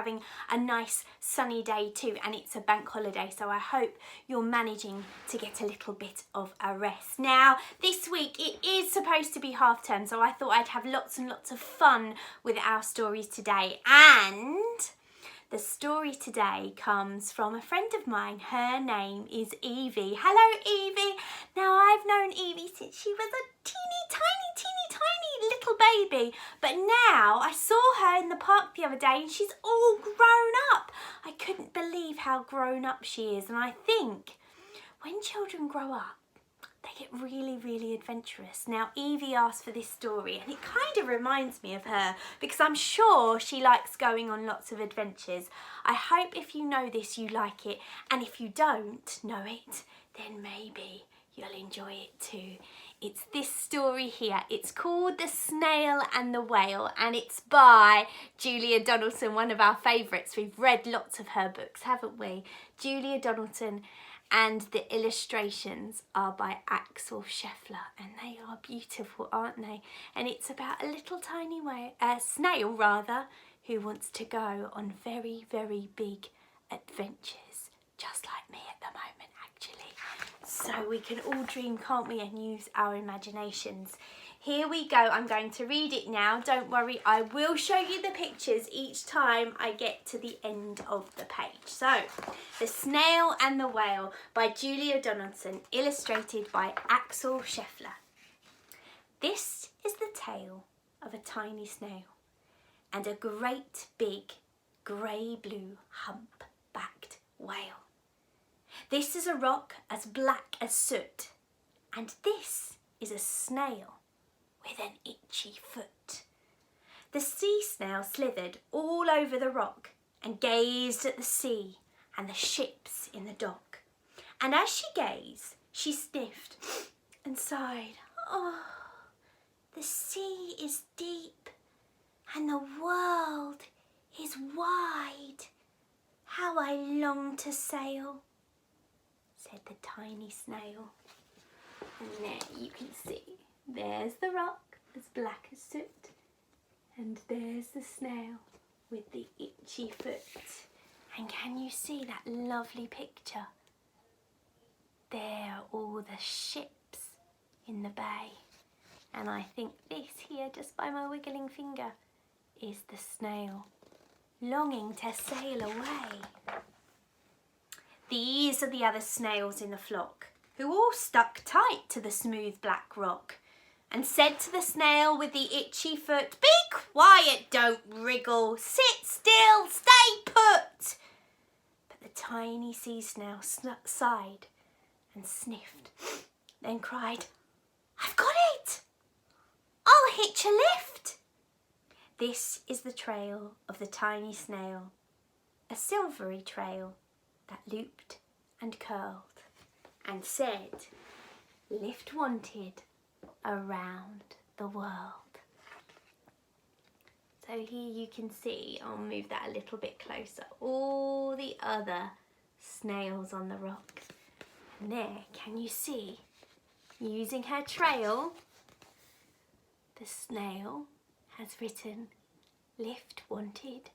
having a nice sunny day too, and it's a bank holiday, so I hope you're managing to get a little bit of a rest. Now, this week it is supposed to be half term, so I thought I'd have lots and lots of fun with our stories today. And the story today comes from a friend of mine. Her name is Evie. Hello, Evie. Now, I've known Evie since she was a teeny tiny little baby, but now I saw her in the park the other day and she's all grown up. I couldn't believe how grown up she is, and I think when children grow up, they get really adventurous. Now, Evie asked for this story and it kind of reminds me of her because I'm sure she likes going on lots of adventures. I hope if you know this, you like it, and if you don't know it, then maybe you'll enjoy it too. It's this story here. It's called The Snail and the Whale, and it's by Julia Donaldson, one of our favourites. We've read lots of her books, haven't we? Julia Donaldson. And the illustrations are by Axel Scheffler, and they are beautiful, aren't they? And it's about a little tiny snail rather, who wants to go on very big adventures, just like me at the moment, actually. So we can all dream, can't we, and use our imaginations. Here we go. I'm going to read it now. Don't worry, I will show you the pictures each time I get to the end of the page. So, The Snail and the Whale by Julia Donaldson, illustrated by Axel Scheffler. This is the tale of a tiny snail and a great big grey-blue hump-backed whale. This is a rock as black as soot, and this is a snail with an itchy foot. The sea snail slithered all over the rock and gazed at the sea and the ships in the dock. And as she gazed, she sniffed and sighed. Oh, the sea is deep and the world is wide. How I long to sail, said the tiny snail. And there you can see. There's the rock as black as soot, and there's the snail with the itchy foot. And can you see that lovely picture? There are all the ships in the bay, and I think this here, just by my wiggling finger, is the snail longing to sail away. These are the other snails in the flock, who all stuck tight to the smooth black rock, and said to the snail with the itchy foot, "Be quiet, don't wriggle, sit still, stay put." But the tiny sea snail sighed and sniffed, then cried, "I've got it! I'll hitch a lift." This is the trail of the tiny snail, a silvery trail that looped and curled and said, "Lift wanted around the world." So here you can see, I'll move that a little bit closer, all the other snails on the rock. And there, can you see, using her trail, the snail has written, "Lift wanted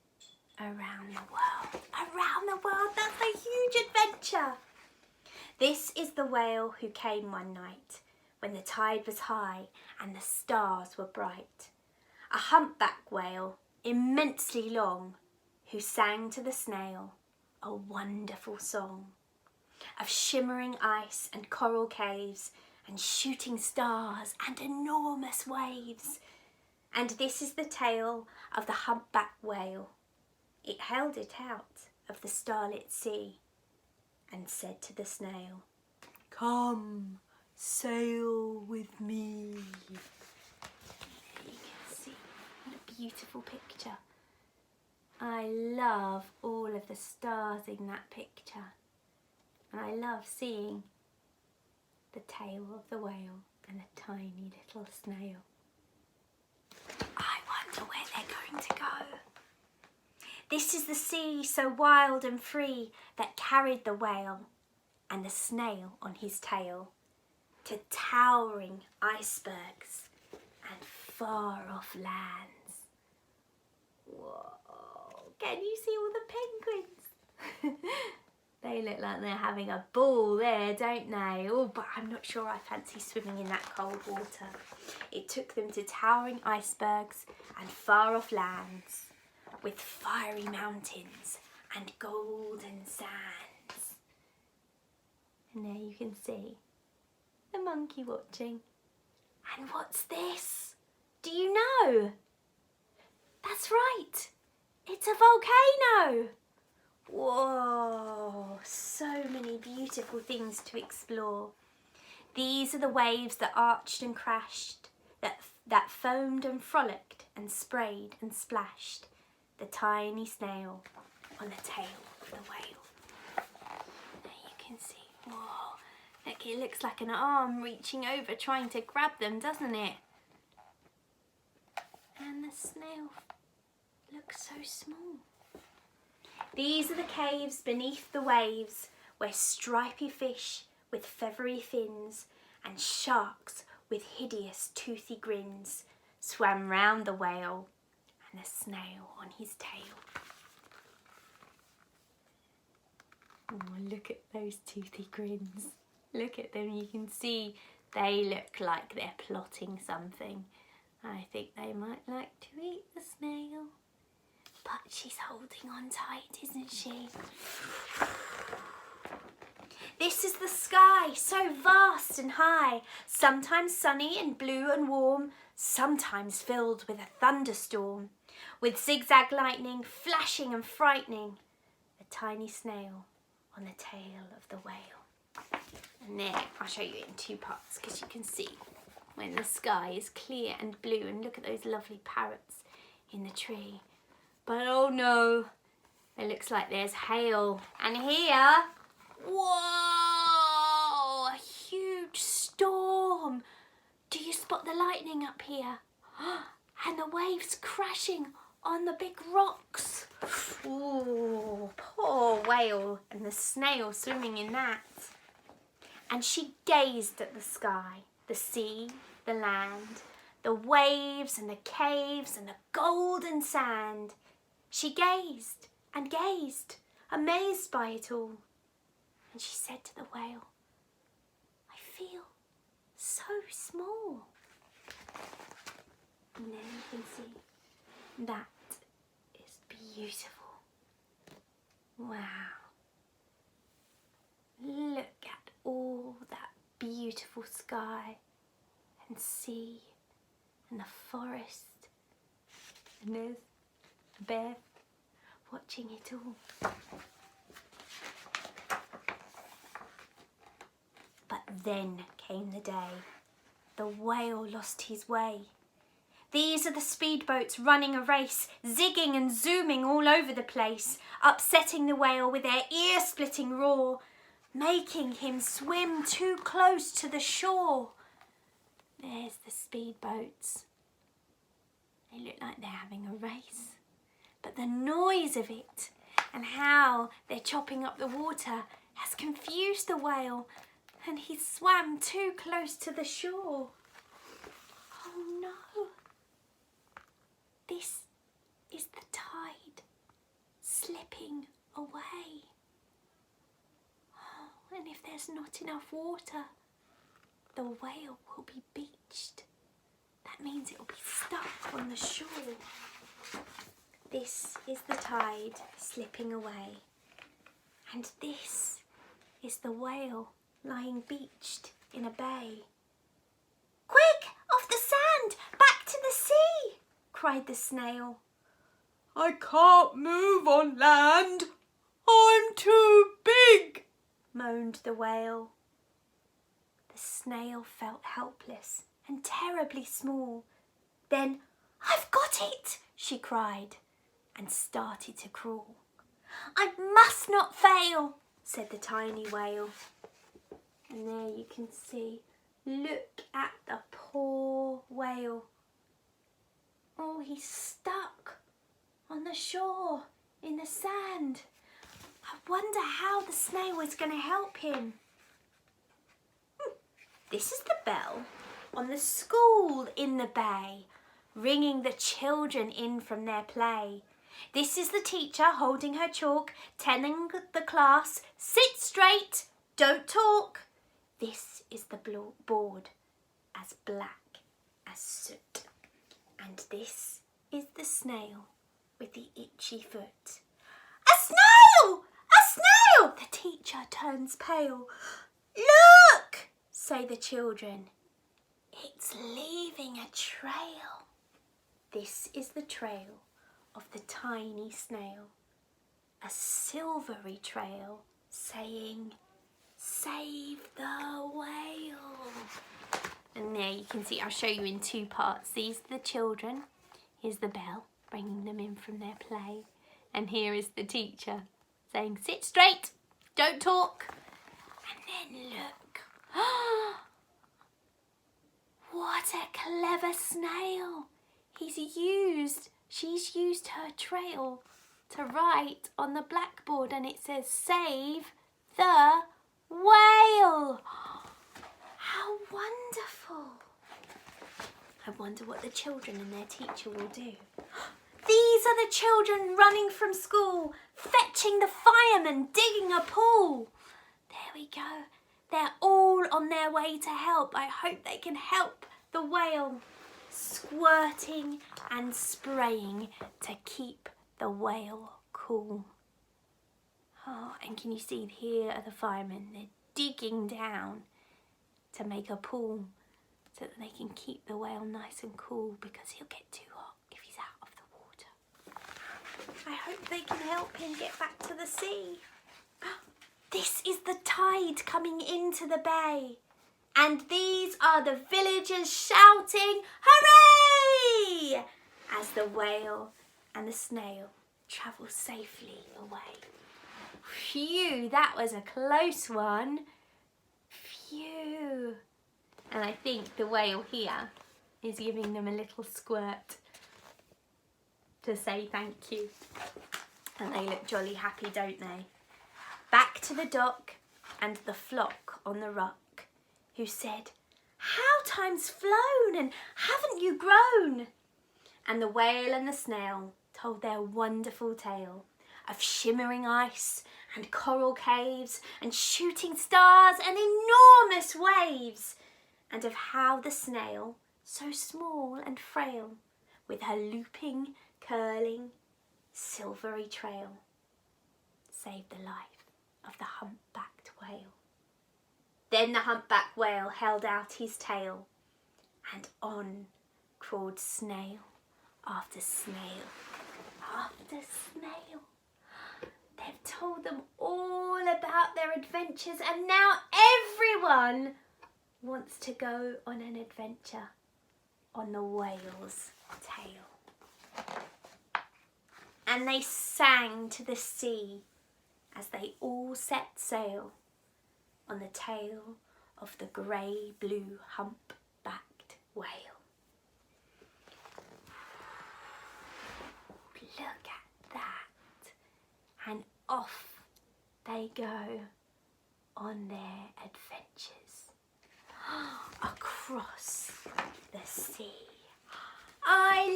around the world." Around the world, that's a huge adventure. This is the whale who came one night when the tide was high and the stars were bright. A humpback whale, immensely long, who sang to the snail a wonderful song of shimmering ice and coral caves and shooting stars and enormous waves. And this is the tale of the humpback whale. It held it out of the starlit sea and said to the snail, "Come, sail with me." There you can see, what a beautiful picture. I love all of the stars in that picture, and I love seeing the tail of the whale and the tiny little snail. I wonder where they're going to go. This is the sea so wild and free that carried the whale and the snail on his tail to towering icebergs and far off lands. Whoa, Can you see all the penguins? They look like they're having a ball there, don't they? Oh, but I'm not sure I fancy swimming in that cold water. It took them to towering icebergs and far-off lands with fiery mountains and golden sands. And there you can see the monkey watching. And what's this? Do you know? That's right. It's a volcano. Whoa, so many beautiful things to explore. These are the waves that arched and crashed, that foamed and frolicked and sprayed and splashed the tiny snail on the tail of the whale. There you can see, whoa, look, it looks like an arm reaching over trying to grab them, doesn't it? And the snail looks so small. These are the caves beneath the waves where stripy fish with feathery fins and sharks with hideous toothy grins swam round the whale and the snail on his tail. Oh, look at those toothy grins. Look at them, you can see they look like they're plotting something. I think they might like to eat the snail. But she's holding on tight, isn't she? This is the sky, so vast and high, sometimes sunny and blue and warm, sometimes filled with a thunderstorm, with zigzag lightning flashing and frightening the tiny snail on the tail of the whale. And there, I'll show you it in two parts because you can see when the sky is clear and blue, and look at those lovely parrots in the tree. But oh no, it looks like there's hail. And here, whoa, a huge storm. Do you spot the lightning up here? And the waves crashing on the big rocks. Ooh, poor whale and the snail swimming in that. And she gazed at the sky, the sea, the land, the waves and the caves and the golden sand. She gazed and gazed, amazed by it all. And she said to the whale, I feel so small. And then you can see that is beautiful. Wow. Look at all that beautiful sky and sea and the forest. And there's the bear watching it all. But then came the day. The whale lost his way. These are the speedboats running a race, zigging and zooming all over the place, upsetting the whale with their ear-splitting roar, making him swim too close to the shore. There's the speedboats. They look like they're having a race. But the noise of it and how they're chopping up the water has confused the whale, and he swam too close to the shore. Oh no! This is the tide slipping away. Oh, and if there's not enough water, the whale will be beached. That means it will be stuck on the shore. This is the tide slipping away. And this is the whale lying beached in a bay. Quick, off the sand, back to the sea, cried the snail. I can't move on land. I'm too big, moaned the whale. The snail felt helpless and terribly small. Then, I've got it, she cried, and started to crawl. I must not fail, said the tiny whale. And there you can see, look at the poor whale. Oh, he's stuck on the shore in the sand. I wonder how the snail is going to help him. This is the bell on the school in the bay, ringing the children in from their play. This is the teacher holding her chalk, telling the class, sit straight, don't talk. This is the board, as black as soot. And this is the snail with the itchy foot. A snail! A snail! The teacher turns pale. Look, say the children. It's leaving a trail. This is the trail of the tiny snail. A silvery trail saying, save the whale. And there you can see, I'll show you in two parts. These are the children. Here's the bell, bringing them in from their play. And here is the teacher saying, sit straight, don't talk. And then look. What a clever snail. She's used her trail to write on the blackboard, and it says, save the whale. How wonderful. I wonder what the children and their teacher will do. These are the children running from school, fetching the firemen, digging a pool. There we go. They're all on their way to help. I hope they can help the whale, squirting and spraying to keep the whale cool. Oh, and can you see here are the firemen? They're digging down to make a pool so that they can keep the whale nice and cool, because he'll get too hot if he's out of the water. I hope they can help him get back to the sea. This is the tide coming into the bay. And these are the villagers shouting, hooray! As the whale and the snail travel safely away. Phew, that was a close one. Phew. And I think the whale here is giving them a little squirt to say thank you. And they look jolly happy, don't they? Back to the dock and the flock on the rock, who said, how time's flown, and haven't you grown? And the whale and the snail told their wonderful tale of shimmering ice and coral caves and shooting stars and enormous waves, and of how the snail, so small and frail, with her looping, curling, silvery trail, saved the life of the humpbacked whale. Then the humpbacked whale held out his tail, and on crawled snail after snail after snail. They've told them all about their adventures, and now everyone wants to go on an adventure on the whale's tail. And they sang to the sea as they all set sail on the tail of the grey-blue humpbacked whale. Look at that. And off they go on their adventures across the sea. I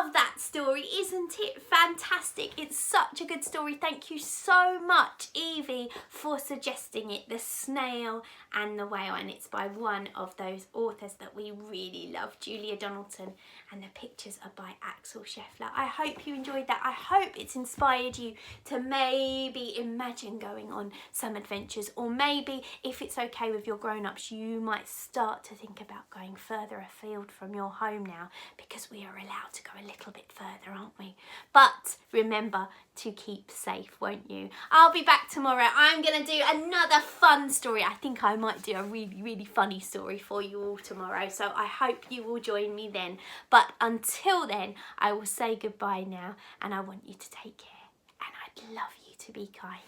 love that story. Isn't it fantastic? It's such a good story. Thank you so much, Evie, for suggesting it, The Snail and the Whale. And it's by one of those authors that we really love, Julia Donaldson. And the pictures are by Axel Scheffler. I hope you enjoyed that. I hope it's inspired you to maybe imagine going on some adventures, or maybe if it's okay with your grown-ups, you might start to think about going further afield from your home now, because we are allowed to go a little bit further, aren't we? But remember to keep safe, won't you? I'll be back tomorrow. I'm going to do another fun story. I think I might do a really, really funny story for you all tomorrow. So I hope you will join me then. But until then, I will say goodbye now, and I want you to take care, and I'd love you to be kind.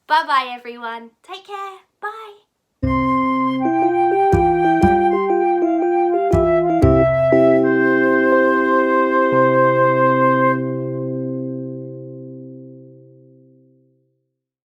Bye-bye, everyone. Take care. Bye.